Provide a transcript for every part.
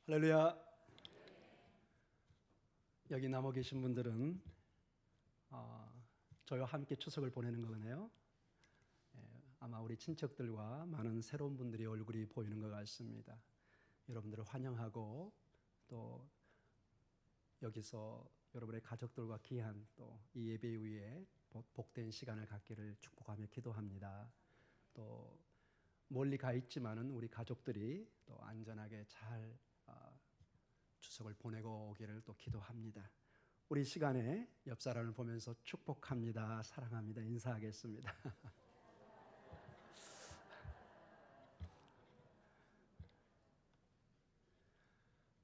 할렐루야. 여기 남아 계신 분들은 저와 함께 추석을 보내는 거네요. 아마 우리 친척들과 많은 새로운 분들이 얼굴이 보이는 것 같습니다. 여러분들을 환영하고 또 여기서 여러분의 가족들과 귀한 또 이 예배 위에 복된 시간을 갖기를 축복하며 기도합니다. 또 멀리 가 있지만은 우리 가족들이 또 안전하게 잘 추석을 보내고 오기를 또 기도합니다. 우리 시간에 옆 사람을 보면서 축복합니다, 사랑합니다 인사하겠습니다.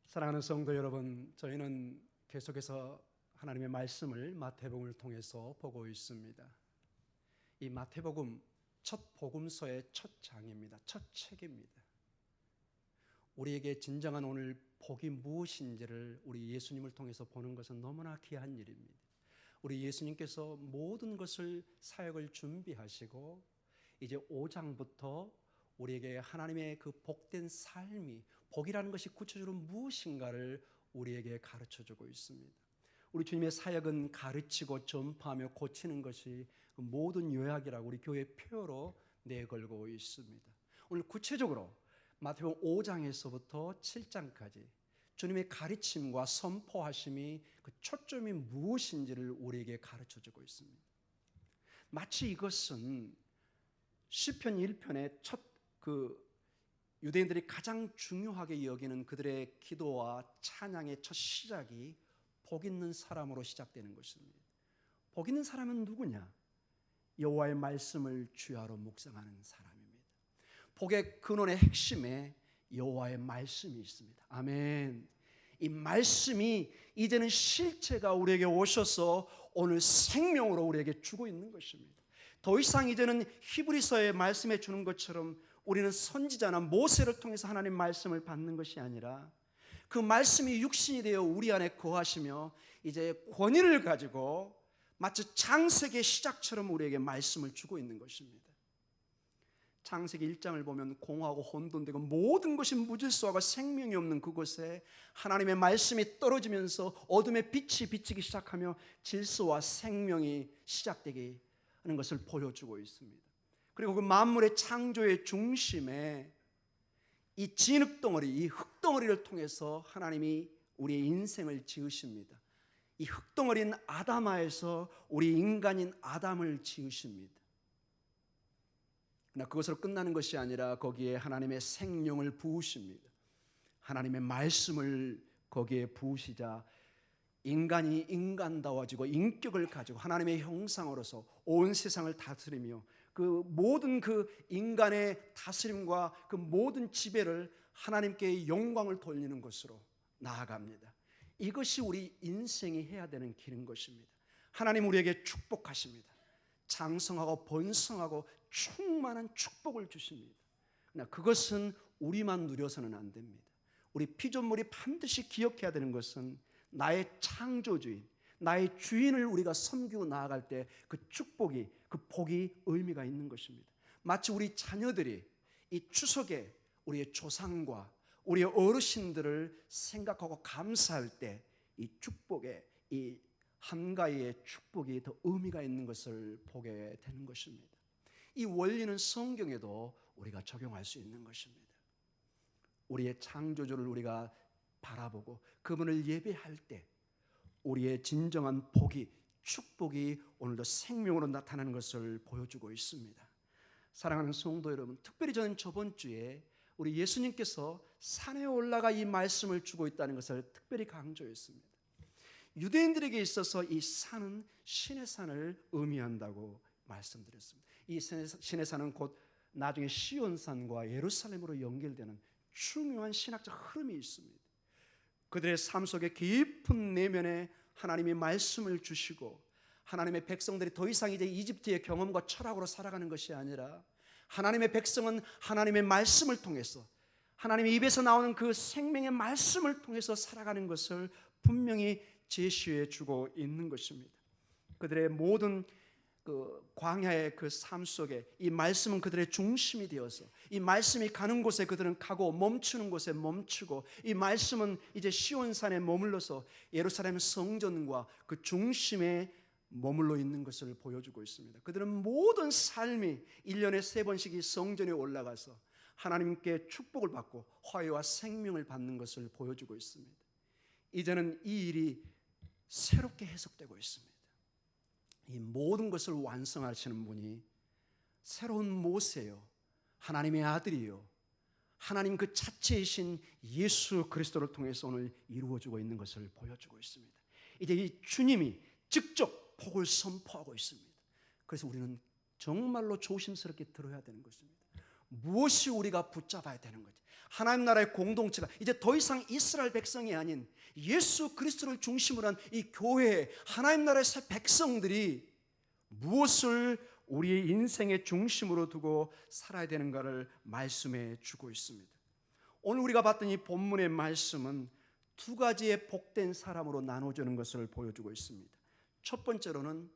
사랑하는 성도 여러분, 저희는 계속해서 하나님의 말씀을 마태복음을 통해서 보고 있습니다. 이 마태복음 첫 복음서의 첫 장입니다. 첫 책입니다. 우리에게 진정한 오늘 복이 무엇인지를 우리 예수님을 통해서 보는 것은 너무나 귀한 일입니다. 우리 예수님께서 모든 것을 사역을 준비하시고 이제 5장부터 우리에게 하나님의 그 복된 삶이, 복이라는 것이 구체적으로 무엇인가를 우리에게 가르쳐주고 있습니다. 우리 주님의 사역은 가르치고 전파하며 고치는 것이 모든 요약이라고 우리 교회 표어로 내걸고 있습니다. 오늘 구체적으로 마태복음 5장에서부터 7장까지 주님의 가르침과 선포하심이 그 초점이 무엇인지를 우리에게 가르쳐주고 있습니다. 마치 이것은 시편 1편의 첫 유대인들이 가장 중요하게 여기는 그들의 기도와 찬양의 첫 시작이 복 있는 사람으로 시작되는 것입니다. 복 있는 사람은 누구냐? 여호와의 말씀을 주야로 묵상하는 사람입니다. 복의 근원의 핵심에 여호와의 말씀이 있습니다. 아멘. 이 말씀이 이제는 실체가 우리에게 오셔서 오늘 생명으로 우리에게 주고 있는 것입니다. 더 이상 이제는 히브리서의 말씀해 주는 것처럼 우리는 선지자나 모세를 통해서 하나님 말씀을 받는 것이 아니라 그 말씀이 육신이 되어 우리 안에 거하시며 이제 권위를 가지고 마치 창세기의 시작처럼 우리에게 말씀을 주고 있는 것입니다. 창세기 1장을 보면 공허하고 혼돈되고 모든 것이 무질서하고 생명이 없는 그곳에 하나님의 말씀이 떨어지면서 어둠의 빛이 비치기 시작하며 질서와 생명이 시작되게 하는 것을 보여주고 있습니다. 그리고 그 만물의 창조의 중심에 이 진흙덩어리, 이 흙덩어리를 통해서 하나님이 우리의 인생을 지으십니다. 이 흙덩어리인 아담아에서 우리 인간인 아담을 지으십니다. 그러나 그것으로 끝나는 것이 아니라 거기에 하나님의 생명을 부으십니다. 하나님의 말씀을 거기에 부으시자 인간이 인간다워지고 인격을 가지고 하나님의 형상으로서 온 세상을 다스리며 그 모든 그 인간의 다스림과 그 모든 지배를 하나님께 영광을 돌리는 것으로 나아갑니다. 이것이 우리 인생이 해야 되는 길인 것입니다. 하나님 우리에게 축복하십니다. 장성하고 번성하고 충만한 축복을 주십니다. 그러나 그것은 우리만 누려서는 안 됩니다. 우리 피조물이 반드시 기억해야 되는 것은 나의 창조주인, 나의 주인을 우리가 섬기고 나아갈 때 그 축복이, 그 복이 의미가 있는 것입니다. 마치 우리 자녀들이 이 추석에 우리의 조상과 우리의 어르신들을 생각하고 감사할 때 이 축복의, 이 한가위의 축복이 더 의미가 있는 것을 보게 되는 것입니다. 이 원리는 성경에도 우리가 적용할 수 있는 것입니다. 우리의 창조주를 우리가 바라보고 그분을 예배할 때 우리의 진정한 복이, 축복이 오늘도 생명으로 나타나는 것을 보여주고 있습니다. 사랑하는 성도 여러분, 특별히 저는 저번 주에 우리 예수님께서 산에 올라가 이 말씀을 주고 있다는 것을 특별히 강조했습니다. 유대인들에게 있어서 이 산은 신의 산을 의미한다고 말씀드렸습니다. 이 신의 산은 곧 나중에 시온산과 예루살렘으로 연결되는 중요한 신학적 흐름이 있습니다. 그들의 삶 속에 깊은 내면에 하나님이 말씀을 주시고 하나님의 백성들이 더 이상 이제 이집트의 경험과 철학으로 살아가는 것이 아니라 하나님의 백성은 하나님의 말씀을 통해서 하나님의 입에서 나오는 그 생명의 말씀을 통해서 살아가는 것을 분명히 제시해 주고 있는 것입니다. 그들의 모든 그 광야의 그 삶 속에 이 말씀은 그들의 중심이 되어서 이 말씀이 가는 곳에 그들은 가고 멈추는 곳에 멈추고 이 말씀은 이제 시온산에 머물러서 예루살렘 성전과 그 중심에 머물러 있는 것을 보여주고 있습니다. 그들은 모든 삶이 1년에 3번씩 이 성전에 올라가서 하나님께 축복을 받고 화해와 생명을 받는 것을 보여주고 있습니다. 이제는 이 일이 새롭게 해석되고 있습니다. 이 모든 것을 완성하시는 분이 새로운 모세요, 하나님의 아들이요, 하나님 그 자체이신 예수 그리스도를 통해서 오늘 이루어지고 있는 것을 보여주고 있습니다. 이제 이 주님이 직접 복을 선포하고 있습니다. 그래서 우리는 정말로 조심스럽게 들어야 되는 것입니다. 무엇이 우리가 붙잡아야 되는 거지? 하나님 나라의 공동체가 이제 더 이상 이스라엘 백성이 아닌 예수 그리스도를 중심으로 한 이 교회, 하나님 나라의 백성들이 무엇을 우리의 인생의 중심으로 두고 살아야 되는가를 말씀해 주고 있습니다. 오늘 우리가 봤던 이 본문의 말씀은 두 가지의 복된 사람으로 나눠지는 것을 보여주고 있습니다. 첫 번째로는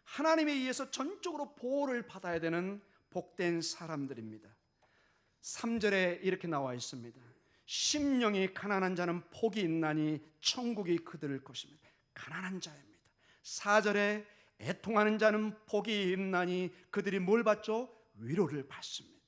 하나님에 의해서 전적으로 보호를 받아야 되는 복된 사람들입니다. 3절에 이렇게 나와 있습니다. 심령이 가난한 자는 복이 있나니 천국이 그들을 것입니다. 가난한 자입니다. 4절에 애통하는 자는 복이 있나니 그들이 뭘 받죠? 위로를 받습니다.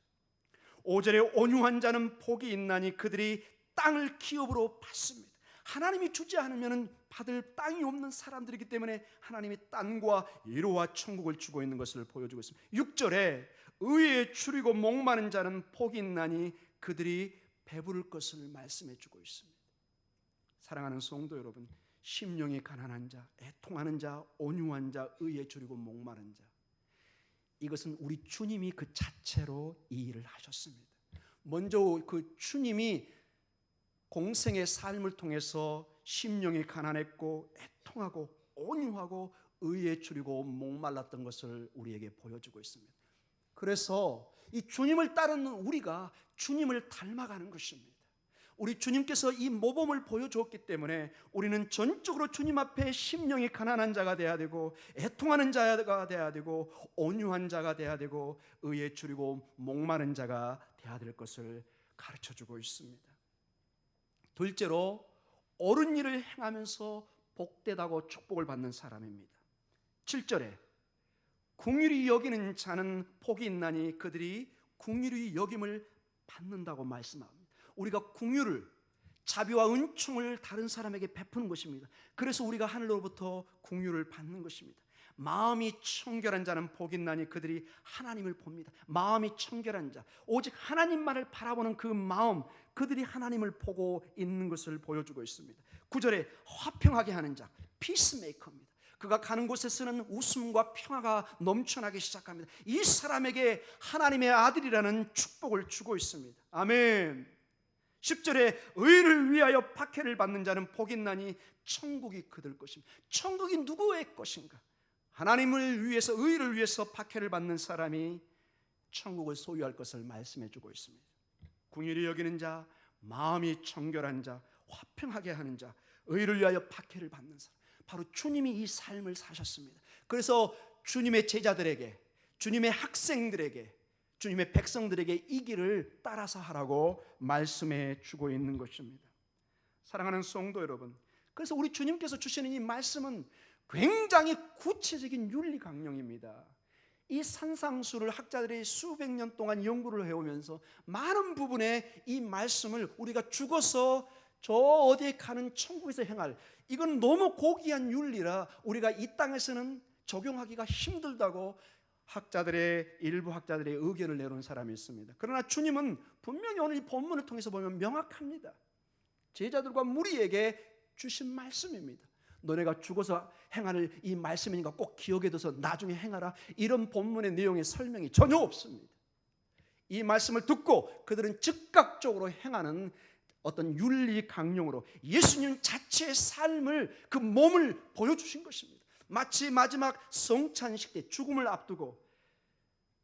5절에 온유한 자는 복이 있나니 그들이 땅을 기업으로 받습니다. 하나님이 주지 않으면 받을 땅이 없는 사람들이기 때문에 하나님이 땅과 위로와 천국을 주고 있는 것을 보여주고 있습니다. 6절에 의에 줄이고 목마른 자는 복이 있나니 그들이 배부를 것을 말씀해 주고 있습니다. 사랑하는 성도 여러분, 심령이 가난한 자, 애통하는 자, 온유한 자, 의에 줄이고 목마른 자, 이것은 우리 주님이 그 자체로 이 일을 하셨습니다. 먼저 그 주님이 공생의 삶을 통해서 심령이 가난했고 애통하고 온유하고 의에 줄이고 목말랐던 것을 우리에게 보여주고 있습니다. 그래서 이 주님을 따르는 우리가 주님을 닮아가는 것입니다. 우리 주님께서 이 모범을 보여주었기 때문에 우리는 전적으로 주님 앞에 심령이 가난한 자가 되어야 되고 애통하는 자가 되어야 되고 온유한 자가 되어야 되고 의에 줄이고 목마른 자가 되어야 될 것을 가르쳐주고 있습니다. 둘째로 옳은 일을 행하면서 복되다고 축복을 받는 사람입니다. 7절에 긍휼히 여기는 자는 복이 있나니 그들이 긍휼히 여김을 받는다고 말씀합니다. 우리가 긍휼을, 자비와 은총을 다른 사람에게 베푸는 것입니다. 그래서 우리가 하늘로부터 긍휼을 받는 것입니다. 마음이 청결한 자는 복이 있나니 그들이 하나님을 봅니다. 마음이 청결한 자, 오직 하나님만을 바라보는 그 마음, 그들이 하나님을 보고 있는 것을 보여주고 있습니다. 9절에 화평하게 하는 자, 피스메이커입니다. 그가 가는 곳에서는 웃음과 평화가 넘쳐나기 시작합니다. 이 사람에게 하나님의 아들이라는 축복을 주고 있습니다. 아멘. 10절에 의를 위하여 박해를 받는 자는 복이 있나니 천국이 그들 것입니다. 천국이 누구의 것인가? 하나님을 위해서, 의를 위해서 박해를 받는 사람이 천국을 소유할 것을 말씀해 주고 있습니다. 긍휼히 여기는 자, 마음이 청결한 자, 화평하게 하는 자, 의를 위하여 박해를 받는 사람, 바로 주님이 이 삶을 사셨습니다. 그래서 주님의 제자들에게, 주님의 학생들에게, 주님의 백성들에게 이 길을 따라서 하라고 말씀해 주고 있는 것입니다. 사랑하는 성도 여러분, 그래서 우리 주님께서 주시는 이 말씀은 굉장히 구체적인 윤리 강령입니다. 이 산상수를 학자들이 수백 년 동안 연구를 해오면서 많은 부분에 이 말씀을 우리가 죽어서 저 어디에 가는 천국에서 행할, 이건 너무 고귀한 윤리라 우리가 이 땅에서는 적용하기가 힘들다고 일부 학자들의 의견을 내놓은 사람이 있습니다. 그러나 주님은 분명히 오늘 이 본문을 통해서 보면 명확합니다. 제자들과 무리에게 주신 말씀입니다. 너네가 죽어서 행할 이 말씀이니까 꼭 기억해둬서 나중에 행하라, 이런 본문의 내용의 설명이 전혀 없습니다. 이 말씀을 듣고 그들은 즉각적으로 행하는 어떤 윤리 강령으로 예수님 자체의 삶을, 그 몸을 보여주신 것입니다. 마치 마지막 성찬식 때 죽음을 앞두고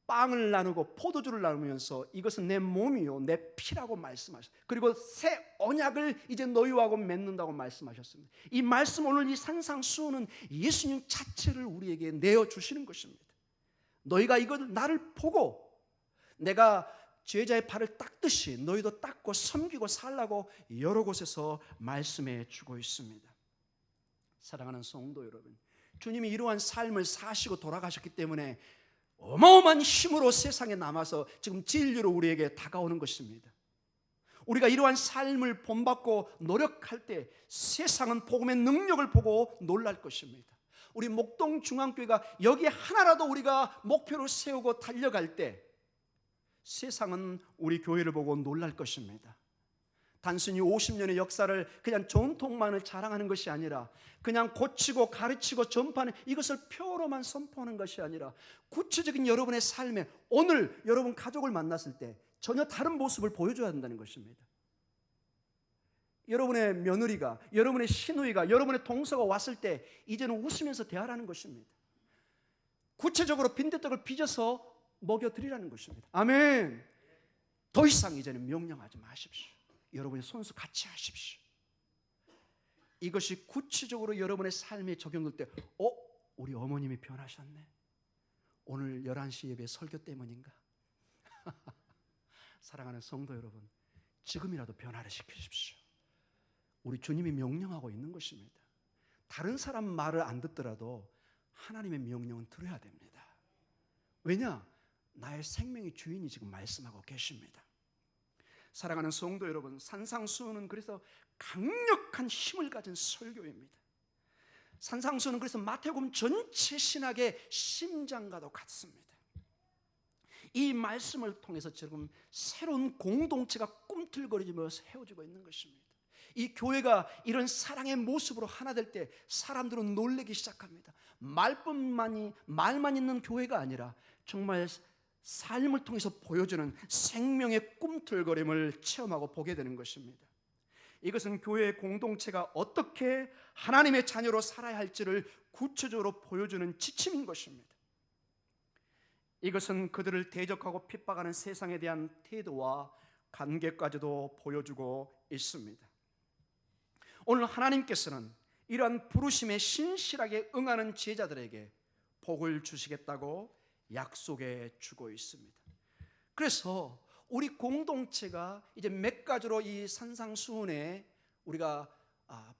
빵을 나누고 포도주를 나누면서 이것은 내 몸이요 내 피라고 말씀하셨습니다. 그리고 새 언약을 이제 너희하고 맺는다고 말씀하셨습니다. 이 말씀, 오늘 이 산상수훈은 예수님 자체를 우리에게 내어주시는 것입니다. 너희가 이걸 나를 보고 내가 제자의 발을 닦듯이 너희도 닦고 섬기고 살라고 여러 곳에서 말씀해 주고 있습니다. 사랑하는 성도 여러분, 주님이 이러한 삶을 사시고 돌아가셨기 때문에 어마어마한 힘으로 세상에 남아서 지금 진리로 우리에게 다가오는 것입니다. 우리가 이러한 삶을 본받고 노력할 때 세상은 복음의 능력을 보고 놀랄 것입니다. 우리 목동중앙교회가 여기 하나라도 우리가 목표를 세우고 달려갈 때 세상은 우리 교회를 보고 놀랄 것입니다. 단순히 50년의 역사를 그냥 전통만을 자랑하는 것이 아니라 그냥 고치고 가르치고 전파하는 이것을 표로만 선포하는 것이 아니라 구체적인 여러분의 삶에 오늘 여러분 가족을 만났을 때 전혀 다른 모습을 보여줘야 한다는 것입니다. 여러분의 며느리가, 여러분의 시누이가, 여러분의 동서가 왔을 때 이제는 웃으면서 대하라는 것입니다. 구체적으로 빈대떡을 빚어서 먹여드리라는 것입니다. 아멘. 더 이상 이제는 명령하지 마십시오. 여러분의 손수 같이 하십시오. 이것이 구체적으로 여러분의 삶에 적용될 때 우리 어머님이 변하셨네. 오늘 11시 예배 설교 때문인가? 사랑하는 성도 여러분, 지금이라도 변화를 시키십시오. 우리 주님이 명령하고 있는 것입니다. 다른 사람 말을 안 듣더라도 하나님의 명령은 들어야 됩니다. 왜냐? 나의 생명의 주인이 지금 말씀하고 계십니다. 사랑하는 성도 여러분, 산상수훈은 그래서 강력한 힘을 가진 설교입니다. 산상수훈은 그래서 마태복음 전체 신학의 심장과도 같습니다. 이 말씀을 통해서 지금 새로운 공동체가 꿈틀거리며 세워지고 있는 것입니다. 이 교회가 이런 사랑의 모습으로 하나 될 때 사람들은 놀라기 시작합니다. 말만 있는 교회가 아니라 정말 삶을 통해서 보여주는 생명의 꿈틀거림을 체험하고 보게 되는 것입니다. 이것은 교회의 공동체가 어떻게 하나님의 자녀로 살아야 할지를 구체적으로 보여주는 지침인 것입니다. 이것은 그들을 대적하고 핍박하는 세상에 대한 태도와 관계까지도 보여주고 있습니다. 오늘 하나님께서는 이러한 부르심에 신실하게 응하는 제자들에게 복을 주시겠다고 약속해 주고 있습니다. 그래서 우리 공동체가 이제 몇 가지로 이 산상수훈에 우리가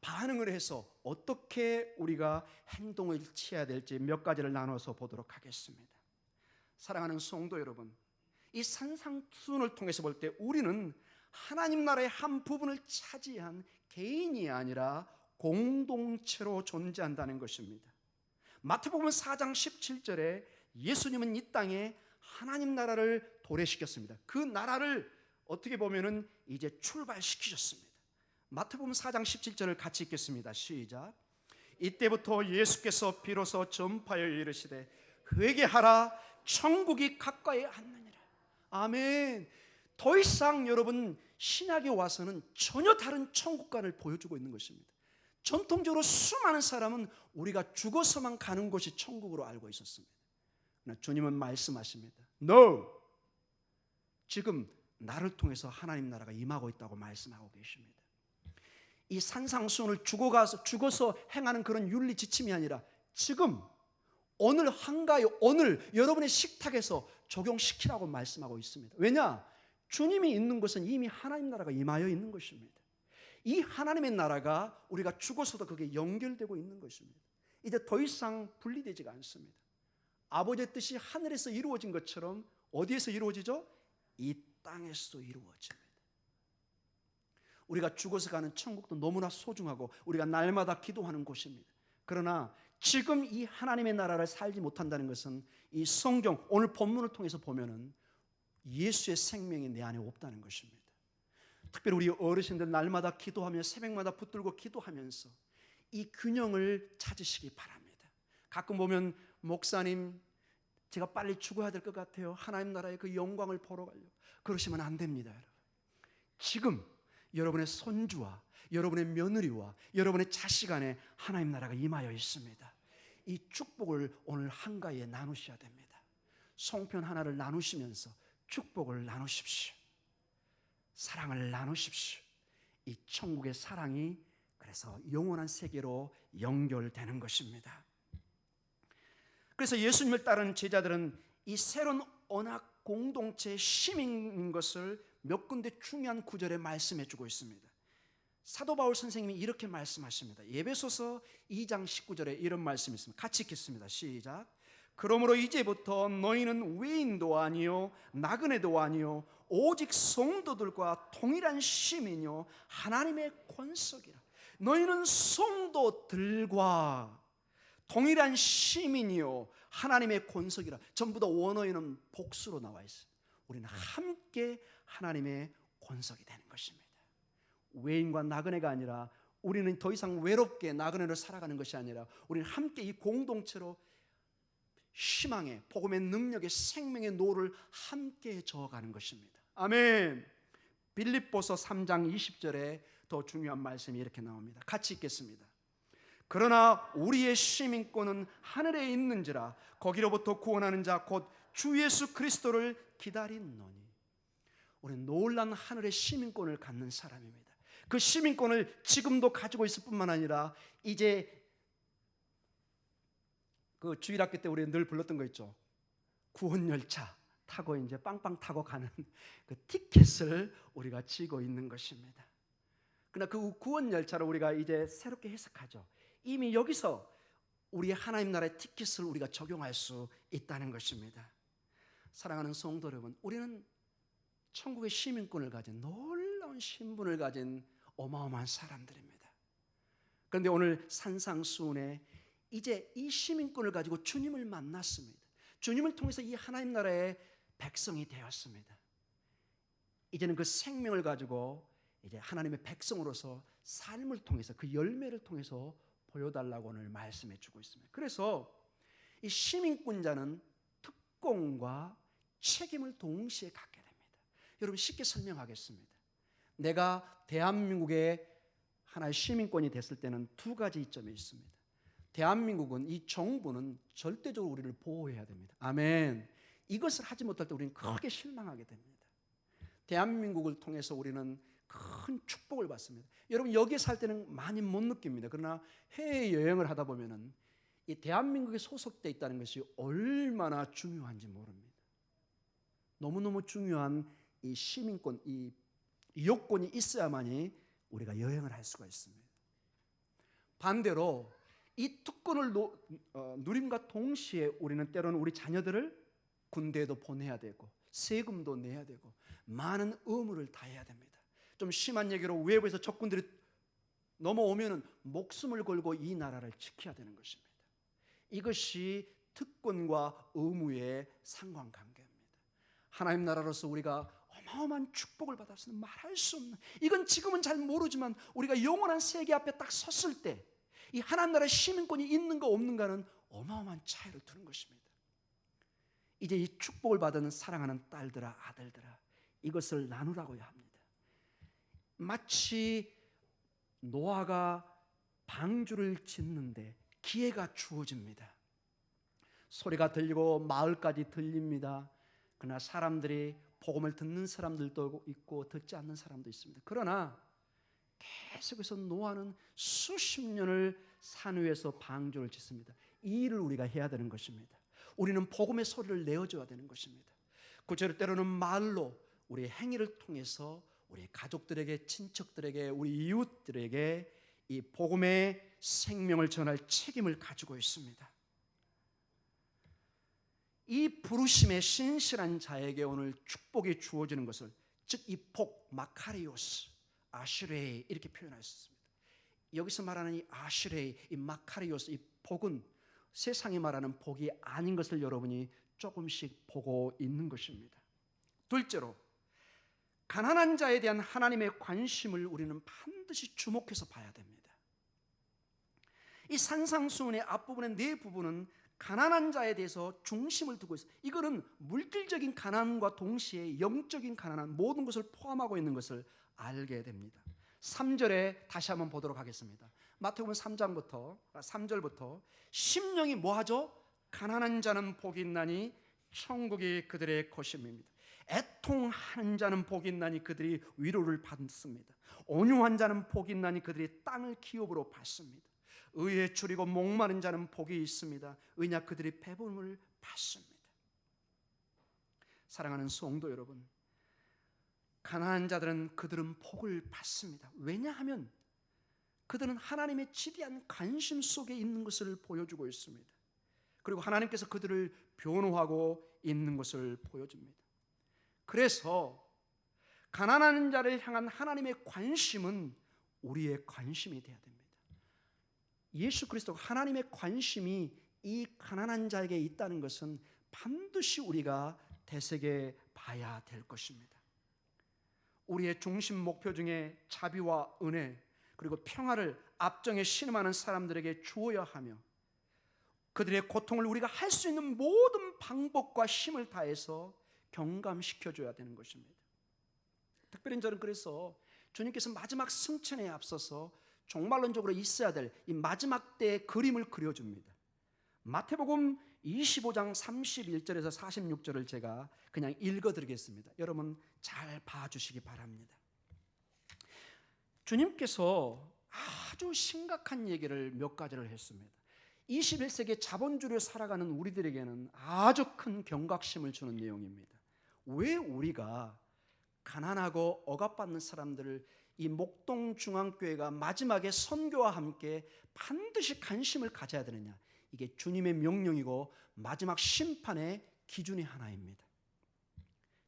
반응을 해서 어떻게 우리가 행동을 취해야 될지 몇 가지를 나눠서 보도록 하겠습니다. 사랑하는 성도 여러분, 이 산상수훈을 통해서 볼 때 우리는 하나님 나라의 한 부분을 차지한 개인이 아니라 공동체로 존재한다는 것입니다. 마태복음 4장 17절에 예수님은 이 땅에 하나님 나라를 도래시켰습니다. 그 나라를 어떻게 보면은 이제 출발시키셨습니다. 마태복음 4장 17절을 같이 읽겠습니다. 시작. 이때부터 예수께서 비로소 전파하여 이르시되 회개하라, 천국이 가까이 왔느니라. 아멘. 더 이상 여러분 신약에 와서는 전혀 다른 천국관을 보여주고 있는 것입니다. 전통적으로 수많은 사람은 우리가 죽어서만 가는 곳이 천국으로 알고 있었습니다. 그러나 주님은 말씀하십니다. No! 지금 나를 통해서 하나님 나라가 임하고 있다고 말씀하고 계십니다. 이 산상수훈을 죽어서 행하는 그런 윤리 지침이 아니라 지금 오늘 한가위, 오늘 여러분의 식탁에서 적용시키라고 말씀하고 있습니다. 왜냐? 주님이 있는 곳은 이미 하나님 나라가 임하여 있는 것입니다. 이 하나님의 나라가 우리가 죽어서도 그게 연결되고 있는 것입니다. 이제 더 이상 분리되지가 않습니다. 아버지의 뜻이 하늘에서 이루어진 것처럼 어디에서 이루어지죠? 이 땅에서도 이루어집니다. 우리가 죽어서 가는 천국도 너무나 소중하고 우리가 날마다 기도하는 곳입니다. 그러나 지금 이 하나님의 나라를 살지 못한다는 것은 이 성경 오늘 본문을 통해서 보면은 예수의 생명이 내 안에 없다는 것입니다. 특별히 우리 어르신들 날마다 기도하며 새벽마다 붙들고 기도하면서 이 균형을 찾으시기 바랍니다. 가끔 보면 목사님 제가 빨리 죽어야 될 것 같아요. 하나님 나라의 그 영광을 보러 가려고. 그러시면 안 됩니다. 여러분. 지금 여러분의 손주와 여러분의 며느리와 여러분의 자식 안에 하나님 나라가 임하여 있습니다. 이 축복을 오늘 한가위에 나누셔야 됩니다. 송편 하나를 나누시면서 축복을 나누십시오. 사랑을 나누십시오. 이 천국의 사랑이 그래서 영원한 세계로 연결되는 것입니다. 그래서 예수님을 따르는 제자들은 이 새로운 언약 공동체의 시민인 것을 몇 군데 중요한 구절에 말씀해 주고 있습니다. 사도 바울 선생님이 이렇게 말씀하십니다. 에베소서 2장 19절에 이런 말씀이 있습니다. 같이 읽겠습니다. 시작. 그러므로 이제부터 너희는 외인도 아니요 나그네도 아니요 오직 성도들과 동일한 시민이요 하나님의 권속이라. 너희는 성도들과 동일한 시민이요 하나님의 권속이라. 전부 다 원어에는 복수로 나와 있어요. 우리는 함께 하나님의 권속이 되는 것입니다. 외인과 나그네가 아니라 우리는 더 이상 외롭게 나그네로 살아가는 것이 아니라 우리는 함께 이 공동체로 희망의 복음의 능력의 생명의 노를 함께 저어가는 것입니다. 아멘. 빌립보서 3장 20절에 더 중요한 말씀이 이렇게 나옵니다. 같이 읽겠습니다. 그러나 우리의 시민권은 하늘에 있는지라 거기로부터 구원하는 자 곧 주 예수 그리스도를 기다리노니. 우리는 놀란 하늘의 시민권을 갖는 사람입니다. 그 시민권을 지금도 가지고 있을 뿐만 아니라 이제 그 주일학교 때 우리 늘 불렀던 거 있죠. 구원열차 타고 이제 빵빵 타고 가는 그 티켓을 우리가 쥐고 있는 것입니다. 그러나 그 구원열차를 우리가 이제 새롭게 해석하죠. 이미 여기서 우리의 하나님 나라의 티켓을 우리가 적용할 수 있다는 것입니다. 사랑하는 성도 여러분, 우리는 천국의 시민권을 가진 놀라운 신분을 가진 어마어마한 사람들입니다. 그런데 오늘 산상수훈에 이제 이 시민권을 가지고 주님을 만났습니다. 주님을 통해서 이 하나님 나라의 백성이 되었습니다. 이제는 그 생명을 가지고 이제 하나님의 백성으로서 삶을 통해서 그 열매를 통해서 보여달라고 오늘 말씀해 주고 있습니다. 그래서 이 시민권자는 특권과 책임을 동시에 갖게 됩니다. 여러분 쉽게 설명하겠습니다. 내가 대한민국의 하나의 시민권이 됐을 때는 두 가지 이점이 있습니다. 대한민국은 이 정부는 절대적으로 우리를 보호해야 됩니다. 아멘. 이것을 하지 못할 때 우리는 크게 실망하게 됩니다. 대한민국을 통해서 우리는 큰 축복을 받습니다. 여러분 여기에 살 때는 많이 못 느낍니다. 그러나 해외여행을 하다 보면은 이 대한민국에 소속되어 있다는 것이 얼마나 중요한지 모릅니다. 너무너무 중요한 이 시민권, 이 요건이 있어야만이 우리가 여행을 할 수가 있습니다. 반대로 이 특권을 누림과 동시에 우리는 때로는 우리 자녀들을 군대에도 보내야 되고 세금도 내야 되고 많은 의무를 다해야 됩니다. 좀 심한 얘기로 외부에서 적군들이 넘어오면 목숨을 걸고 이 나라를 지켜야 되는 것입니다. 이것이 특권과 의무의 상관관계입니다. 하나님 나라로서 우리가 어마어마한 축복을 받았으면 말할 수 없는, 이건 지금은 잘 모르지만 우리가 영원한 세계 앞에 딱 섰을 때 이 하나님 나라의 시민권이 있는가 없는가는 어마어마한 차이를 두는 것입니다. 이제 이 축복을 받은 사랑하는 딸들아 아들들아, 이것을 나누라고야 합니다. 마치 노아가 방주를 짓는데 기회가 주어집니다. 소리가 들리고 마을까지 들립니다. 그러나 사람들이 복음을 듣는 사람들도 있고 듣지 않는 사람도 있습니다. 그러나 계속해서 노아는 수십 년을 산 위에서 방주를 짓습니다. 이 일을 우리가 해야 되는 것입니다. 우리는 복음의 소리를 내어줘야 되는 것입니다. 구체로 때로는 말로 우리의 행위를 통해서 우리 가족들에게, 친척들에게, 우리 이웃들에게 이 복음의 생명을 전할 책임을 가지고 있습니다. 이 부르심의 신실한 자에게 오늘 축복이 주어지는 것을, 즉 이 복, 마카리오스, 아시레이 이렇게 표현하셨습니다. 여기서 말하는 이 아시레이, 이 마카리오스, 이 복은 세상이 말하는 복이 아닌 것을 여러분이 조금씩 보고 있는 것입니다. 둘째로, 가난한 자에 대한 하나님의 관심을 우리는 반드시 주목해서 봐야 됩니다. 이 산상수훈의 앞부분의 네 부분은 가난한 자에 대해서 중심을 두고 있어요. 이거는 물질적인 가난과 동시에 영적인 가난한 모든 것을 포함하고 있는 것을 알게 됩니다. 3절에 다시 한번 보도록 하겠습니다. 마태복음 3절부터 심령이 뭐하죠? 가난한 자는 복이 있나니 천국이 그들의 것임입니다. 애통하는 자는 복이 있나니 그들이 위로를 받습니다. 온유한 자는 복이 있나니 그들이 땅을 기업으로 받습니다. 의에 줄이고 목마른 자는 복이 있습니다. 의냐 그들이 배부름을 받습니다. 사랑하는 성도 여러분, 가난한 자들은 그들은 복을 받습니다. 왜냐하면 그들은 하나님의 지대한 관심 속에 있는 것을 보여주고 있습니다. 그리고 하나님께서 그들을 변호하고 있는 것을 보여줍니다. 그래서 가난한 자를 향한 하나님의 관심은 우리의 관심이 되어야 됩니다. 예수 그리스도가 하나님의 관심이 이 가난한 자에게 있다는 것은 반드시 우리가 되새겨 봐야 될 것입니다. 우리의 중심 목표 중에 자비와 은혜 그리고 평화를 앞정에 신음하는 사람들에게 주어야 하며, 그들의 고통을 우리가 할 수 있는 모든 방법과 힘을 다해서 경감시켜줘야 되는 것입니다. 특별히 저는 그래서 주님께서 마지막 승천에 앞서서 종말론적으로 있어야 될 이 마지막 때의 그림을 그려줍니다. 마태복음 25장 31절에서 46절을 제가 그냥 읽어드리겠습니다. 여러분 잘 봐주시기 바랍니다. 주님께서 아주 심각한 얘기를 몇 가지를 했습니다. 21세기 자본주의로 살아가는 우리들에게는 아주 큰 경각심을 주는 내용입니다. 왜 우리가 가난하고 억압받는 사람들을 이 목동중앙교회가 마지막에 선교와 함께 반드시 관심을 가져야 되느냐, 이게 주님의 명령이고 마지막 심판의 기준의 하나입니다.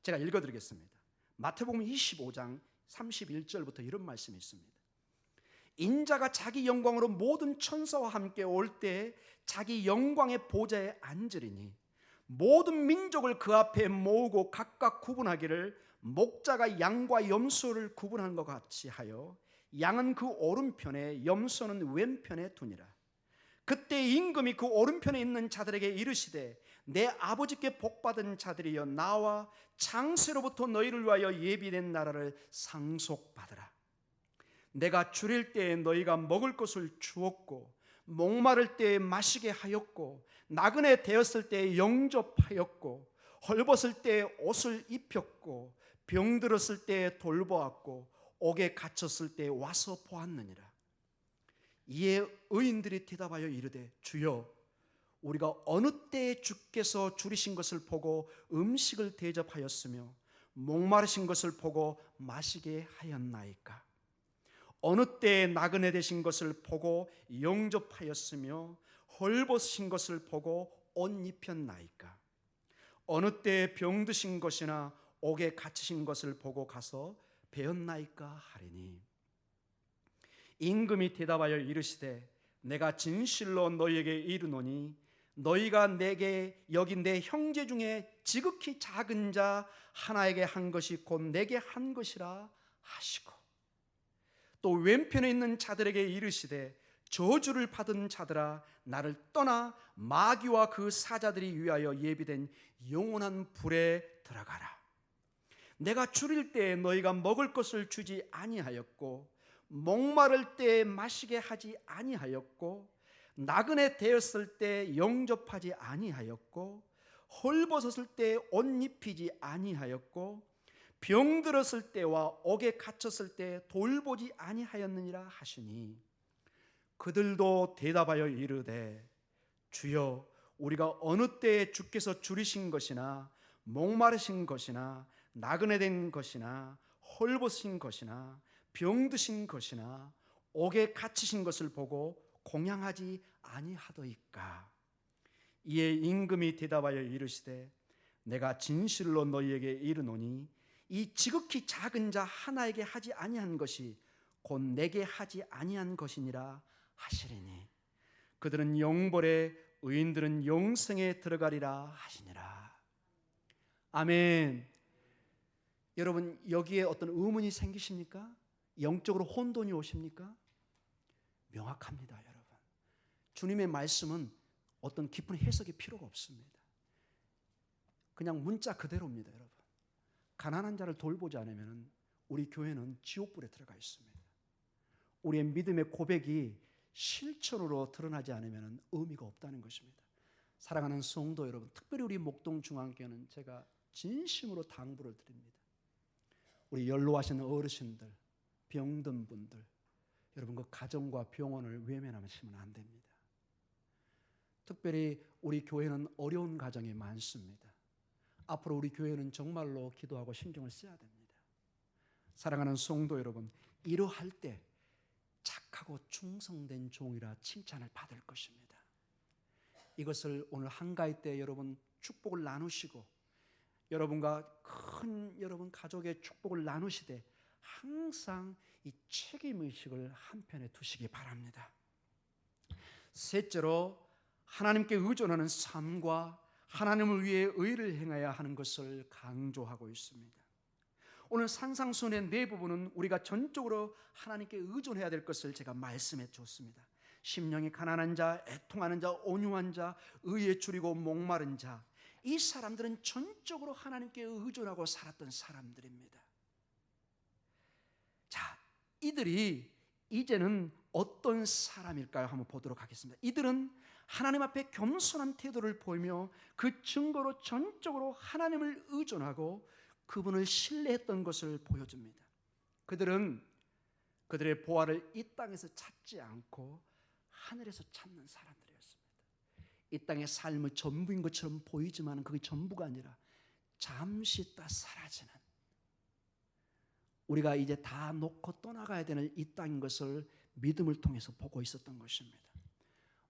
제가 읽어드리겠습니다. 마태복음 25장 31절부터 이런 말씀이 있습니다. 인자가 자기 영광으로 모든 천사와 함께 올 때 자기 영광의 보좌에 앉으리니 모든 민족을 그 앞에 모으고 각각 구분하기를 목자가 양과 염소를 구분한 것 같이 하여 양은 그 오른편에 염소는 왼편에 두니라. 그때 임금이 그 오른편에 있는 자들에게 이르시되 내 아버지께 복받은 자들이여 나와 창세로부터 너희를 위하여 예비된 나라를 상속받으라. 내가 줄일 때에 너희가 먹을 것을 주었고 목마를 때에 마시게 하였고 나그네 되었을 때에 영접하였고 헐벗을 때에 옷을 입혔고 병들었을 때에 돌보았고 옥에 갇혔을 때에 와서 보았느니라. 이에 의인들이 대답하여 이르되 주여 우리가 어느 때에 주께서 줄이신 것을 보고 음식을 대접하였으며 목마르신 것을 보고 마시게 하였나이까? 어느 때에 나그네 되신 것을 보고 영접하였으며 헐벗으신 것을 보고 옷 입혔나이까? 어느 때에 병드신 것이나 옥에 갇히신 것을 보고 가서 배웠나이까 하리니, 임금이 대답하여 이르시되 내가 진실로 너희에게 이르노니 너희가 내게 여기 내 형제 중에 지극히 작은 자 하나에게 한 것이 곧 내게 한 것이라 하시고, 또 왼편에 있는 자들에게 이르시되 저주를 받은 자들아 나를 떠나 마귀와 그 사자들이 위하여 예비된 영원한 불에 들어가라. 내가 줄일 때에 너희가 먹을 것을 주지 아니하였고 목마를 때에 마시게 하지 아니하였고 나그네 되었을 때 영접하지 아니하였고 헐벗었을 때 옷 입히지 아니하였고 병들었을 때와 옥에 갇혔을 때 돌보지 아니하였느니라 하시니, 그들도 대답하여 이르되 주여 우리가 어느 때에 주께서 줄이신 것이나 목마르신 것이나 나그네 된 것이나 헐벗으신 것이나 병드신 것이나 옥에 갇히신 것을 보고 공양하지 아니하더이까? 이에 임금이 대답하여 이르시되 내가 진실로 너희에게 이르노니 이 지극히 작은 자 하나에게 하지 아니한 것이 곧 내게 하지 아니한 것이니라 하시리니 그들은 영벌에 의인들은 영생에 들어가리라 하시니라. 아멘. 여러분 여기에 어떤 의문이 생기십니까? 영적으로 혼돈이 오십니까? 명확합니다. 여러분 주님의 말씀은 어떤 깊은 해석이 필요가 없습니다. 그냥 문자 그대로입니다. 여러분 가난한 자를 돌보지 않으면 우리 교회는 지옥불에 들어가 있습니다. 우리의 믿음의 고백이 실천으로 드러나지 않으면 의미가 없다는 것입니다. 사랑하는 성도 여러분, 특별히 우리 목동중앙교회는 제가 진심으로 당부를 드립니다. 우리 연로하신 어르신들, 병든 분들, 여러분 그 가정과 병원을 외면하시면 안 됩니다. 특별히 우리 교회는 어려운 가정이 많습니다. 앞으로 우리 교회는 정말로 기도하고 신경을 써야 됩니다. 사랑하는 성도 여러분, 이러할 때 착하고 충성된 종이라 칭찬을 받을 것입니다. 이것을 오늘 한가위 때 여러분 축복을 나누시고 여러분과 큰 여러분 가족의 축복을 나누시되 항상 이 책임의식을 한편에 두시기 바랍니다. 셋째로 하나님께 의존하는 삶과 하나님을 위해 의를 행해야 하는 것을 강조하고 있습니다. 오늘 산상순의 네 부분은 우리가 전적으로 하나님께 의존해야 될 것을 제가 말씀해 줬습니다. 심령이 가난한 자, 애통하는 자, 온유한 자, 의에 줄이고 목마른 자, 이 사람들은 전적으로 하나님께 의존하고 살았던 사람들입니다. 자, 이들이 이제는 어떤 사람일까요? 한번 보도록 하겠습니다. 이들은 하나님 앞에 겸손한 태도를 보이며 그 증거로 전적으로 하나님을 의존하고 그분을 신뢰했던 것을 보여줍니다. 그들은 그들의 보화를 이 땅에서 찾지 않고 하늘에서 찾는 사람들이었습니다. 이 땅의 삶의 전부인 것처럼 보이지만 그게 전부가 아니라 잠시 있다 사라지는, 우리가 이제 다 놓고 떠나가야 되는 이 땅인 것을 믿음을 통해서 보고 있었던 것입니다.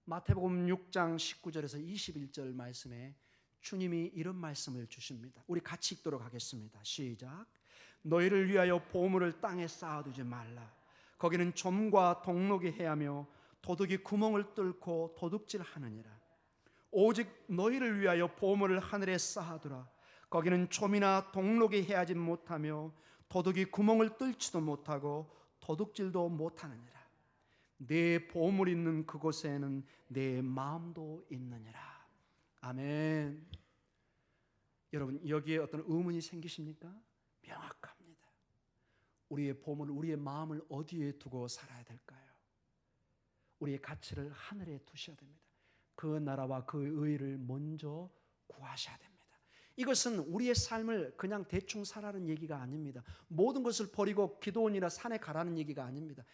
마태복음 6장 19절에서 21절 말씀에 주님이 이런 말씀을 주십니다. 우리 같이 읽도록 하겠습니다. 시작. 너희를 위하여 보물을 땅에 쌓아두지 말라. 거기는 좀과 동록이 해하며 도둑이 구멍을 뚫고 도둑질하느니라. 오직 너희를 위하여 보물을 하늘에 쌓아두라. 거기는 좀이나 동록이 해하지 못하며 도둑이 구멍을 뚫지도 못하고 도둑질도 못하느니라. 내 보물 있는 그곳에는 내 마음도 있느니라. 아멘. 여러분, 여기에 어떤 의문이 생기십니까? 명확합니다. 우리의 보물, 우리의 마음을 어디에 두고 살아야 될까요? 우리의 가치를 하늘에 두셔야 됩니다. 그 나라와 그 의를 먼저 구하셔야 됩니다. 이것은 우리의 삶을 그냥 대충 살아는 얘기가 아닙니다. 모든 것을 버리고 기도원이나 산에 가라는 얘기가 아닙니다.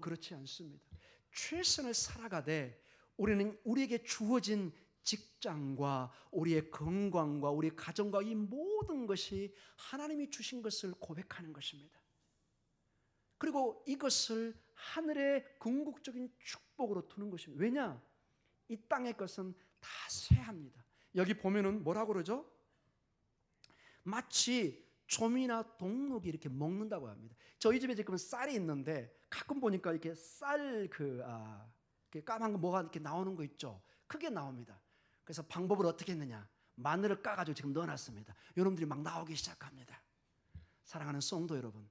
그렇지 않습니다. 최선을 살아가되 우리는 우리에게 주어진 직장과 우리의 건강과 우리 가정과 이 모든 것이 하나님이 주신 것을 고백하는 것입니다. 그리고 이것을 하늘의 궁극적인 축복으로 두는 것입니다. 왜냐? 이 땅의 것은 다 쇠합니다. 여기 보면은 뭐라고 그러죠? 마치 좀이나 동록이 이렇게 먹는다고 합니다. 저희 집에 지금 쌀이 있는데 가끔 보니까 이렇게 쌀 이렇게 까만 거 뭐가 이렇게 나오는 거 있죠. 크게 나옵니다. 그래서 방법을 어떻게 했느냐? 마늘을 까가지고 지금 넣어놨습니다. 여러분들이 막 나오기 시작합니다. 사랑하는 성도 여러분,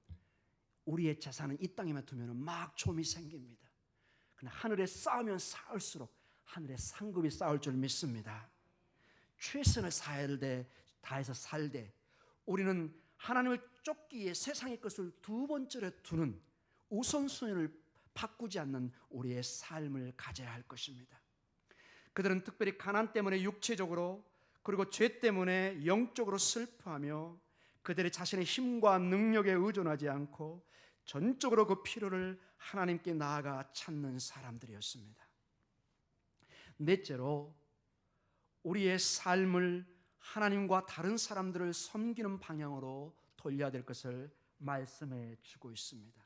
우리의 재산은 이 땅에만 두면 막 좀이 생깁니다. 그러나 하늘에 쌓으면 쌓을수록 하늘에 상급이 쌓을 줄 믿습니다. 최선을 다해서 살되 우리는 하나님을 쫓기 위해 세상의 것을 두 번째로 두는 우선순위를 바꾸지 않는 우리의 삶을 가져야 할 것입니다. 그들은 특별히 가난 때문에 육체적으로 그리고 죄 때문에 영적으로 슬퍼하며 그들의 자신의 힘과 능력에 의존하지 않고 전적으로 그 필요를 하나님께 나아가 찾는 사람들이었습니다. 넷째로 우리의 삶을 하나님과 다른 사람들을 섬기는 방향으로 돌려야 될 것을 말씀해 주고 있습니다.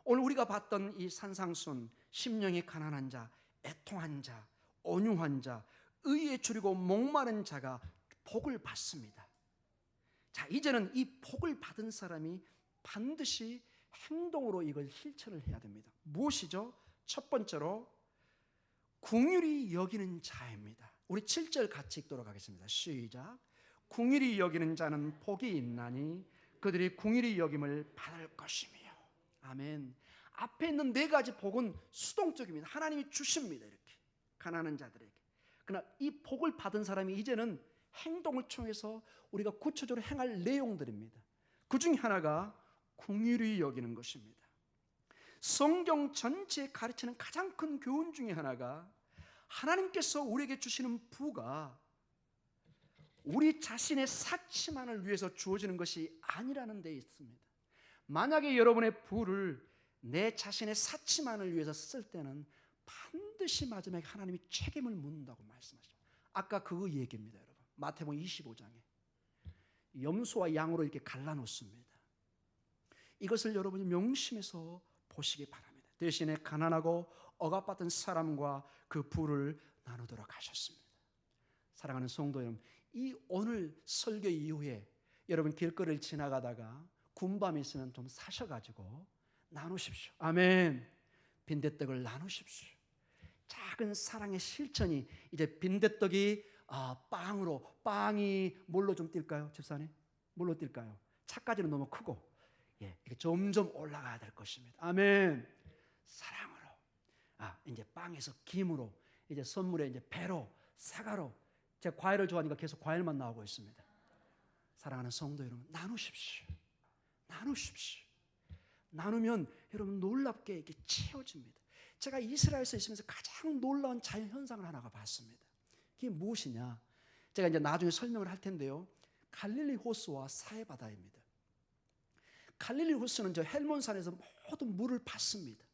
오늘 우리가 봤던 이 산상순, 심령이 가난한 자, 애통한 자, 온유한 자, 의에 줄이고 목마른 자가 복을 받습니다. 자, 이제는 이 복을 받은 사람이 반드시 행동으로 이걸 실천을 해야 됩니다. 무엇이죠? 첫 번째로 긍휼히 여기는 자입니다. 우리 7절 같이 읽도록 하겠습니다. 시작. 긍휼히 여기는 자는 복이 있나니 그들이 긍휼히 여김을 받을 것이며. 아멘. 앞에 있는 네 가지 복은 수동적입니다. 하나님이 주십니다. 이렇게 가난한 자들에게. 그러나 이 복을 받은 사람이 이제는 행동을 통해서 우리가 구체적으로 행할 내용들입니다. 그 중에 하나가 긍휼히 여기는 것입니다. 성경 전체에 가르치는 가장 큰 교훈 중에 하나가 하나님께서 우리에게 주시는 부가 우리 자신의 사치만을 위해서 주어지는 것이 아니라는 데 있습니다. 만약에 여러분의 부를 내 자신의 사치만을 위해서 쓸 때는 반드시 마지막에 하나님이 책임을 묻는다고 말씀하시죠. 아까 그 얘기입니다, 여러분. 마태복음 25장에 염소와 양으로 이렇게 갈라놓습니다. 이것을 여러분이 명심해서 보시기 바랍니다. 대신에 가난하고 억압받은 사람과 그 부를 나누도록 하셨습니다. 사랑하는 성도 여러분, 이 오늘 설교 이후에 여러분 길거리를 지나가다가 군밤이 있으면 좀 사셔가지고 나누십시오. 아멘. 빈대떡을 나누십시오. 작은 사랑의 실천이 이제 빈대떡이 빵이 뭘로 좀 뛸까요, 집사님? 뭘로 뛸까요? 차까지는 너무 크고, 이게 점점 올라가야 될 것입니다. 아멘. 사랑으로, 이제 빵에서 김으로, 이제 선물에 이제 배로, 사과로. 제가 과일을 좋아하니까 계속 과일만 나오고 있습니다. 사랑하는 성도 여러분, 나누십시오. 나누십시오. 나누면 여러분 놀랍게 이렇게 채워집니다. 제가 이스라엘에서 있으면서 가장 놀라운 자연 현상을 하나가 봤습니다. 그게 무엇이냐? 제가 이제 나중에 설명을 할 텐데요. 갈릴리 호수와 사해 바다입니다. 갈릴리 호수는 저 헬몬산에서 모든 물을 받습니다.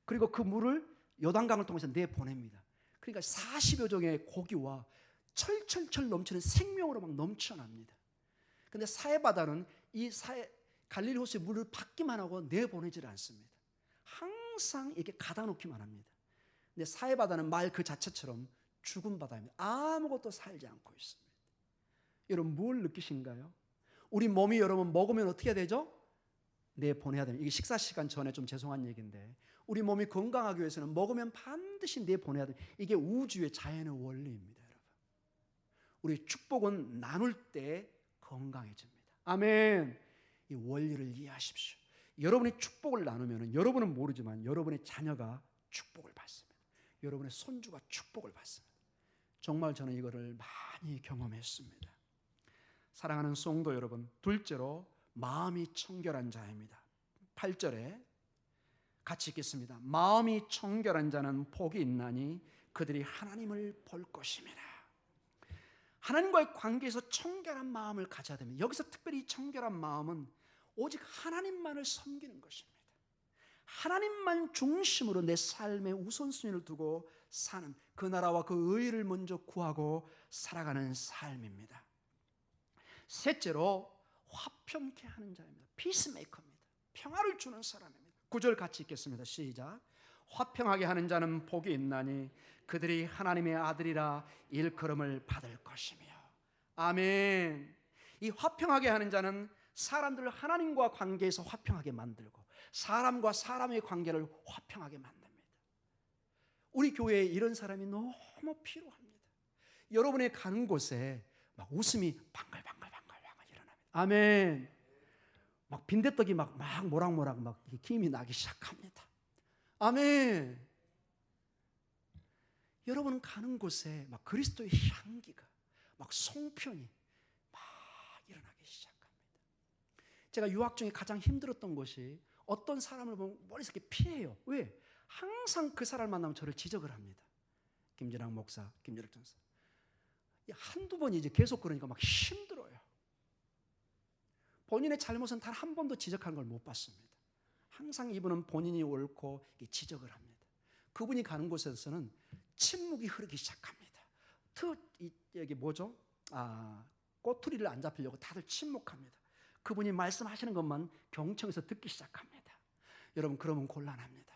그리고 그 물을 요단강을 통해서 내보냅니다. 그러니까 40여 종의 고기와 철철철 넘치는 생명으로 막 넘쳐납니다. 그런데 사해 바다는 갈릴리 호수의 물을 받기만 하고 내보내질 않습니다. 항상 이렇게 가다 놓기만 합니다. 근데 사해 바다는 말 그 자체처럼 죽은 바다입니다. 아무것도 살지 않고 있습니다. 여러분 뭘 느끼신가요? 우리 몸이 여러분 먹으면 어떻게 해야 되죠? 내보내야 됩니다. 이게 식사 시간 전에 좀 죄송한 얘기인데 우리 몸이 건강하기 위해서는 먹으면 반드시 내보내야 됩니다. 이게 우주의 자연의 원리입니다. 여러분. 우리 축복은 나눌 때 건강해집니다. 아멘. 이 원리를 이해하십시오. 여러분이 축복을 나누면 여러분은 모르지만 여러분의 자녀가 축복을 받습니다. 여러분의 손주가 축복을 받습니다. 정말 저는 이거를 많이 경험했습니다. 사랑하는 성도 여러분, 둘째로 마음이 청결한 자입니다. 8절에 같이 읽겠습니다. 마음이 청결한 자는 복이 있나니 그들이 하나님을 볼 것임이라. 하나님과의 관계에서 청결한 마음을 가져야 됩니다. 여기서 특별히 청결한 마음은 오직 하나님만을 섬기는 것입니다. 하나님만 중심으로 내 삶의 우선순위를 두고 사는 그 나라와 그 의를 먼저 구하고 살아가는 삶입니다. 셋째로 화평케 하는 자입니다. 피스메이커입니다. 평화를 주는 사람입니다. 9절 같이 읽겠습니다. 시작. 화평하게 하는 자는 복이 있나니 그들이 하나님의 아들이라 일컬음을 받을 것이며. 아멘. 이 화평하게 하는 자는 사람들을 하나님과 관계에서 화평하게 만들고 사람과 사람의 관계를 화평하게 만듭니다. 우리 교회에 이런 사람이 너무 필요합니다. 여러분의 가는 곳에 막 웃음이 방글방글방글 일어납니다. 아멘. 막 빈대떡이 막 모락모락 막 김이 나기 시작합니다. 아멘. 여러분 가는 곳에 막 그리스도의 향기가 막 송편이 막 일어나기 시작합니다. 제가 유학 중에 가장 힘들었던 것이 어떤 사람을 보면 머릿속에 피해요. 왜? 항상 그 사람을 만나면 저를 지적을 합니다. 김진학 목사, 김진학 전사. 한두 번이 이제 계속 그러니까 막 힘들어요. 본인의 잘못은 단 한 번도 지적하는 걸 못 봤습니다. 항상 이분은 본인이 옳고 지적을 합니다. 그분이 가는 곳에서는 침묵이 흐르기 시작합니다. 여기 뭐죠? 꼬투리를 안 잡히려고 다들 침묵합니다. 그분이 말씀하시는 것만 경청해서 듣기 시작합니다. 여러분 그러면 곤란합니다.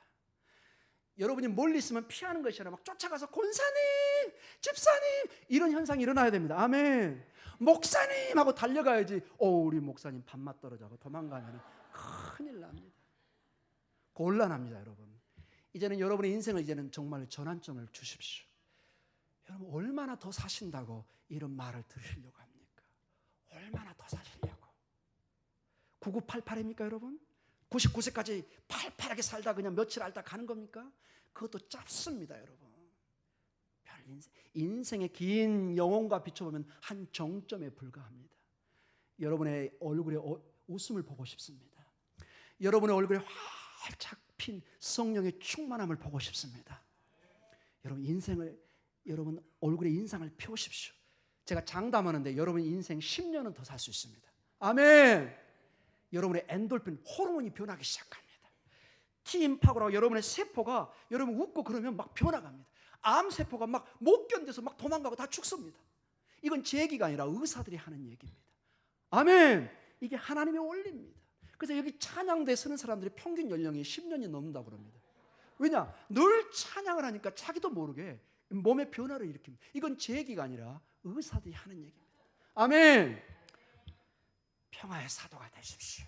여러분이 멀리 있으면 피하는 것이 아니라 막 쫓아가서 권사님, 집사님 이런 현상이 일어나야 됩니다. 아멘. 목사님 하고 달려가야지. 우리 목사님 밥맛 떨어져서 도망가면 큰일 납니다. 곤란합니다. 여러분. 이제는 여러분의 인생을 이제는 정말 전환점을 주십시오. 여러분 얼마나 더 사신다고 이런 말을 들으려고 합니까? 얼마나 더 사시려고? 9988입니까 여러분? 99세까지 팔팔하게 살다 그냥 며칠 알다 가는 겁니까? 그것도 짧습니다 여러분. 인생의 긴 영혼과 비춰보면 한 정점에 불과합니다. 여러분의 얼굴에 웃음을 보고 싶습니다. 여러분의 얼굴에 활짝 핀 성령의 충만함을 보고 싶습니다. 여러분 얼굴에 인상을 펴십시오. 제가 장담하는데 여러분 인생 10년은 더 살 수 있습니다. 아멘. 여러분의 엔돌핀 호르몬이 변하기 시작합니다. T임파고라고 여러분의 세포가 여러분 웃고 그러면 막 변화갑니다. 암세포가 막 못 견뎌서 막 도망가고 다 죽습니다. 이건 제 얘기가 아니라 의사들이 하는 얘기입니다. 아멘. 이게 하나님의 원리입니다. 그래서 여기 찬양대에 서는 사람들이 평균 연령이 10년이 넘는다고 그럽니다. 왜냐? 늘 찬양을 하니까 자기도 모르게 몸의 변화를 일으킵니다. 이건 제 얘기가 아니라 의사들이 하는 얘기입니다. 아멘. 평화의 사도가 되십시오.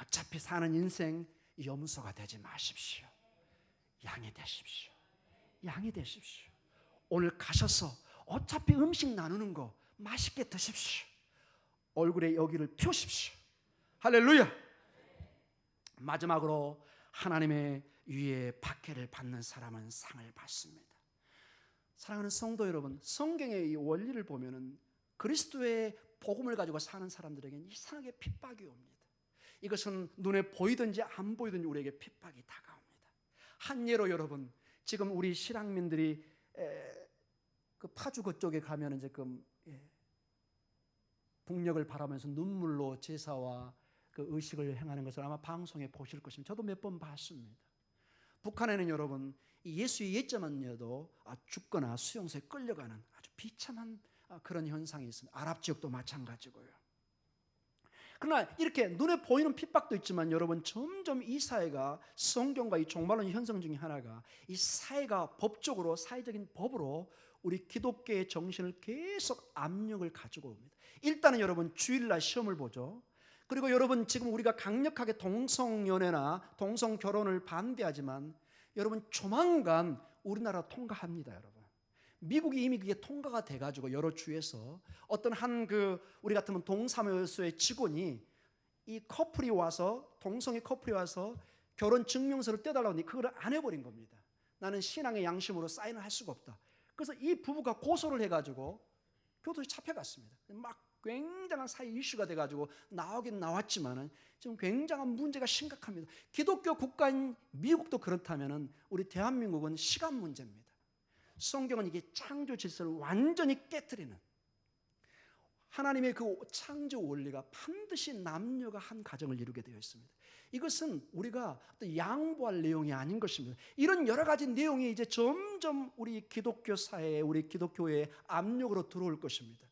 어차피 사는 인생 염소가 되지 마십시오. 양이 되십시오. 양이 되십시오. 오늘 가셔서 어차피 음식 나누는 거 맛있게 드십시오. 얼굴에 여기를 펴십시오. 할렐루야. 마지막으로 하나님의 위에 박해를 받는 사람은 상을 받습니다. 사랑하는 성도 여러분, 성경의 이 원리를 보면은 그리스도의 복음을 가지고 사는 사람들에게는 이상하게 핍박이 옵니다. 이것은 눈에 보이든지 안 보이든지 우리에게 핍박이 다가옵니다. 한 예로 여러분, 지금 우리 실향민들이 그 파주 그쪽에 가면은 지금 북녘을 바라면서 눈물로 제사와 그 의식을 행하는 것을 아마 방송에 보실 것입니다. 저도 몇 번 봤습니다. 북한에는 여러분 예수의 예자만여도 죽거나 수용소에 끌려가는 아주 비참한 그런 현상이 있습니다. 아랍 지역도 마찬가지고요. 그러나 이렇게 눈에 보이는 핍박도 있지만 여러분, 점점 이 사회가 성경과 이 종말론 현상 중에 하나가 이 사회가 법적으로, 사회적인 법으로 우리 기독교의 정신을 계속 압력을 가지고 옵니다. 일단은 여러분 주일날 시험을 보죠. 그리고 여러분 지금 우리가 강력하게 동성연애나 동성결혼을 반대하지만 여러분 조만간 우리나라 통과합니다. 여러분 미국이 이미 그게 통과가 돼가지고 여러 주에서 어떤 한 우리 같으면 동사무소의 직원이 이 커플이 와서, 동성애 커플이 와서 결혼 증명서를 떼달라고 하니 그걸 안 해버린 겁니다. 나는 신앙의 양심으로 사인을 할 수가 없다. 그래서 이 부부가 고소를 해가지고 교도소에 잡혀갔습니다. 막 굉장한 사회 이슈가 돼가지고 나오긴 나왔지만은 지금 굉장한 문제가 심각합니다. 기독교 국가인 미국도 그렇다면은 우리 대한민국은 시간 문제입니다. 성경은 이게 창조 질서를 완전히 깨트리는, 하나님의 그 창조 원리가 반드시 남녀가 한 가정을 이루게 되어 있습니다. 이것은 우리가 어떤 양보할 내용이 아닌 것입니다. 이런 여러 가지 내용이 이제 점점 우리 기독교 사회에, 우리 기독교의 압력으로 들어올 것입니다.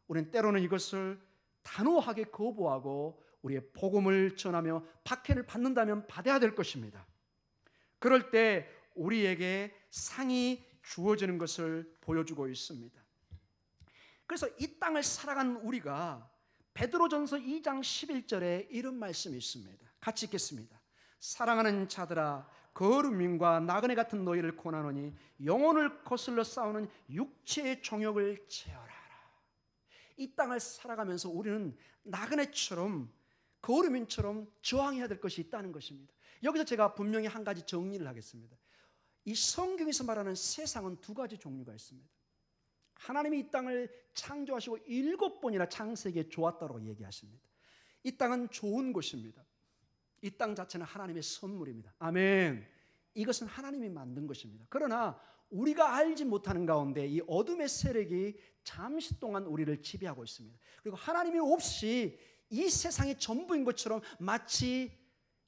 우리는 때로는 이것을 단호하게 거부하고 우리의 복음을 전하며 박해를 받는다면 받아야 될 것입니다. 그럴 때 우리에게 상이 주어지는 것을 보여주고 있습니다. 그래서 이 땅을 살아가는 우리가 베드로전서 2장 11절에 이런 말씀이 있습니다. 같이 읽겠습니다. 사랑하는 자들아, 거룩민과 나그네 같은 너희를 권하노니 영혼을 거슬러 싸우는 육체의 정욕을 제어하라. 이 땅을 살아가면서 우리는 나그네처럼, 거룩민처럼 저항해야 될 것이 있다는 것입니다. 여기서 제가 분명히 한 가지 정리를 하겠습니다. 이 성경에서 말하는 세상은 두 가지 종류가 있습니다. 하나님이 이 땅을 창조하시고 7번이나 창세기에 좋았다고 얘기하십니다. 이 땅은 좋은 곳입니다. 이 땅 자체는 하나님의 선물입니다. 아멘. 이것은 하나님이 만든 것입니다. 그러나 우리가 알지 못하는 가운데 이 어둠의 세력이 잠시 동안 우리를 지배하고 있습니다. 그리고 하나님이 없이 이 세상이 전부인 것처럼 마치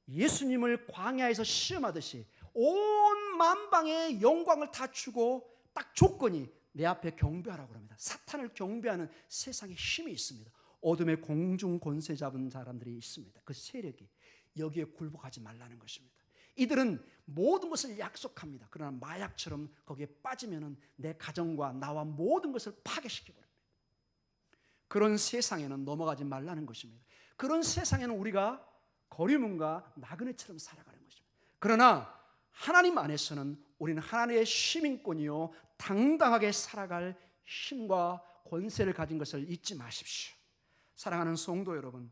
예수님을 광야에서 시험하듯이 온 만방의 영광을 다 주고 딱 조건이 내 앞에 경배하라고 합니다. 사탄을 경배하는 세상에 힘이 있습니다. 어둠의 공중 권세 잡은 사람들이 있습니다. 그 세력이 여기에 굴복하지 말라는 것입니다. 이들은 모든 것을 약속합니다. 그러나 마약처럼 거기에 빠지면 내 가정과 나와 모든 것을 파괴시켜버립니다. 그런 세상에는 넘어가지 말라는 것입니다. 그런 세상에는 우리가 거리문과 나그네처럼 살아가는 것입니다. 그러나 하나님 안에서는 우리는 하나님의 시민권이요 당당하게 살아갈 힘과 권세를 가진 것을 잊지 마십시오. 사랑하는 성도 여러분,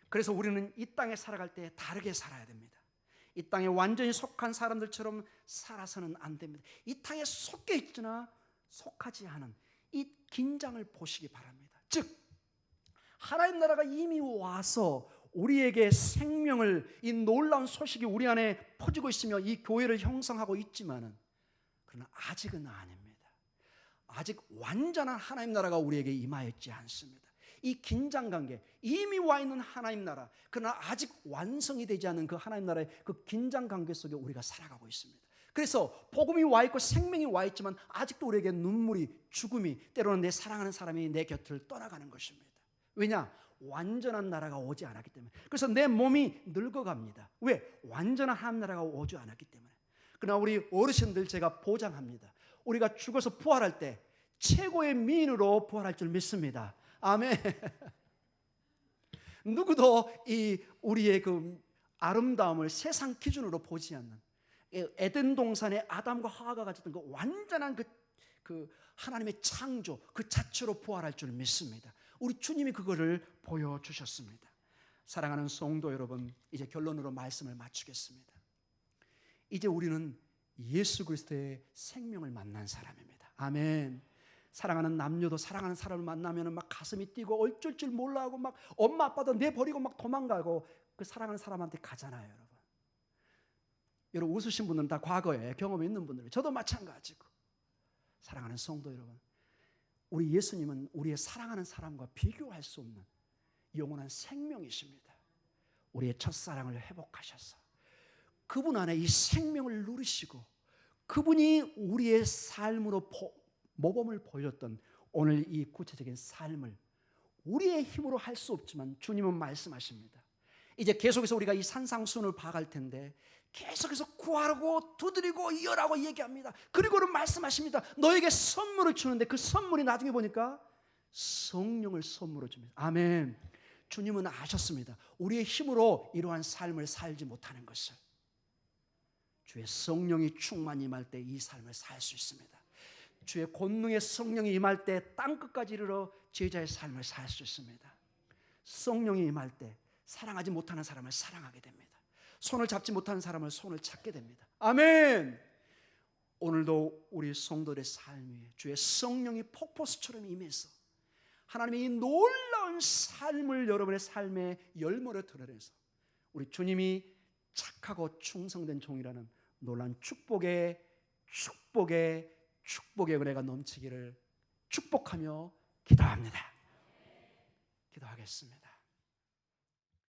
그래서 우리는 이 땅에 살아갈 때 다르게 살아야 됩니다. 이 땅에 완전히 속한 사람들처럼 살아서는 안 됩니다. 이 땅에 속해 있으나 속하지 않은 이 긴장을 보시기 바랍니다. 즉 하나님 나라가 이미 와서 우리에게 생명을, 이 놀라운 소식이 우리 안에 퍼지고 있으며 이 교회를 형성하고 있지만은 그러나 아직은 아닙니다. 아직 완전한 하나님 나라가 우리에게 임하였지 않습니다. 이 긴장관계, 이미 와 있는 하나님 나라, 그러나 아직 완성이 되지 않은 그 하나님 나라의 그 긴장관계 속에 우리가 살아가고 있습니다. 그래서 복음이 와 있고 생명이 와 있지만 아직도 우리에게 눈물이, 죽음이, 때로는 내 사랑하는 사람이 내 곁을 떠나가는 것입니다. 왜냐? 완전한 나라가 오지 않았기 때문에. 그래서 내 몸이 늙어갑니다. 왜? 완전한 한 나라가 오지 않았기 때문에. 그러나 우리 어르신들 제가 보장합니다. 우리가 죽어서 부활할 때 최고의 미인으로 부활할 줄 믿습니다. 아멘. 누구도 이 우리의 그 아름다움을 세상 기준으로 보지 않는, 에덴 동산의 아담과 하와가 가졌던 그 완전한 그 하나님의 창조 그 자체로 부활할 줄 믿습니다. 우리 주님이 그거를 보여주셨습니다. 사랑하는 성도 여러분, 이제 결론으로 말씀을 마치겠습니다. 이제 우리는 예수 그리스도의 생명을 만난 사람입니다. 아멘. 사랑하는 남녀도 사랑하는 사람을 만나면 막 가슴이 뛰고 어쩔 줄 몰라 하고 막 엄마 아빠도 내버리고 막 도망가고 그 사랑하는 사람한테 가잖아요, 여러분. 여러분 웃으신 분들은 다 과거에 경험이 있는 분들이에요. 저도 마찬가지고. 사랑하는 성도 여러분, 우리 예수님은 우리의 사랑하는 사람과 비교할 수 없는 영원한 생명이십니다. 우리의 첫사랑을 회복하셔서 그분 안에 이 생명을 누리시고 그분이 우리의 삶으로 모범을 보여줬던 오늘 이 구체적인 삶을 우리의 힘으로 할 수 없지만 주님은 말씀하십니다. 이제 계속해서 우리가 이 산상수훈을 봐갈 텐데 계속해서 구하고 두드리고 이어라고 얘기합니다. 그리고는 말씀하십니다. 너에게 선물을 주는데 그 선물이 나중에 보니까 성령을 선물로 줍니다. 아멘. 주님은 아셨습니다. 우리의 힘으로 이러한 삶을 살지 못하는 것을 주의 성령이 충만히 임할 때 이 삶을 살 수 있습니다. 주의 권능의 성령이 임할 때 땅끝까지 이르러 제자의 삶을 살 수 있습니다. 성령이 임할 때 사랑하지 못하는 사람을 사랑하게 됩니다. 손을 잡지 못하는 사람을 손을 잡게 됩니다. 아멘. 오늘도 우리 성도들의 삶에 주의 성령이 폭포수처럼 임해서 하나님의 이 놀라운 삶을 여러분의 삶에 열매로 드러내서 우리 주님이 착하고 충성된 종이라는 놀라운 축복의 은혜가 넘치기를 축복하며 기도합니다. 기도하겠습니다.